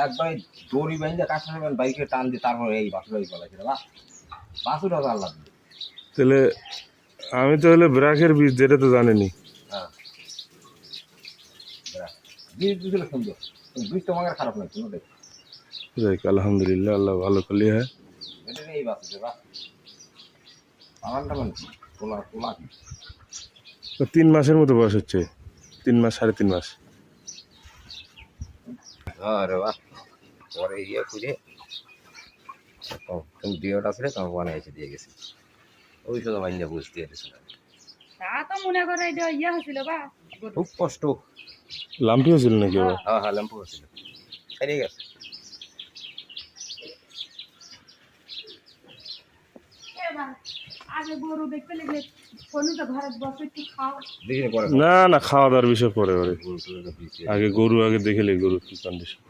একবার দড়ি বাইন্দে কাছে বাইকে টান দিয়ে তারপরে এই বাসুটা বলাইছিল বা বাসুটা তো আল্লাহ দিল। তাহলে আমি তো হলে ব্রাকের বীজ যেটা তো জানিনি। হ্যাঁ বীজ দিয়েছিল সুন্দর, বীজ তোমাকে খারাপ লাগছে না। যাই আলহামদুলিল্লাহ, আল্লাহ ভালো করলি। হ্যাঁ এটা এই বাসুটা বা বাগানটা মানে তোলা তোলা তো 3 মাসের মতো বয়স হচ্ছে, 3 মাস 3.5 মাস। আরে বাহ, পরে ইয়ে খুঁজে তুমি ডিওটা ছিল তোমার বানাইছে দিয়ে গেছে ওই শুধু মাইন্ডে বুঝতে পেরেছিল। তা তো মনে করে এটা ইয়ে হয়েছিল বা খুব কষ্ট। লাম্পি হয়েছিল নাকি আবার? হ্যাঁ হ্যাঁ ল্যাম্পু হয়েছিল, ঠিক আছে। আগে গরু দেখতে লাগলে ফোনটা ঘরে বসে একটু খাও। দেখি পরে না না, খাওয়া দাওয়ার বিষয় পরে। গরু টুরু আগে গরু আগে দেখে গরু কি কন্ডিশন।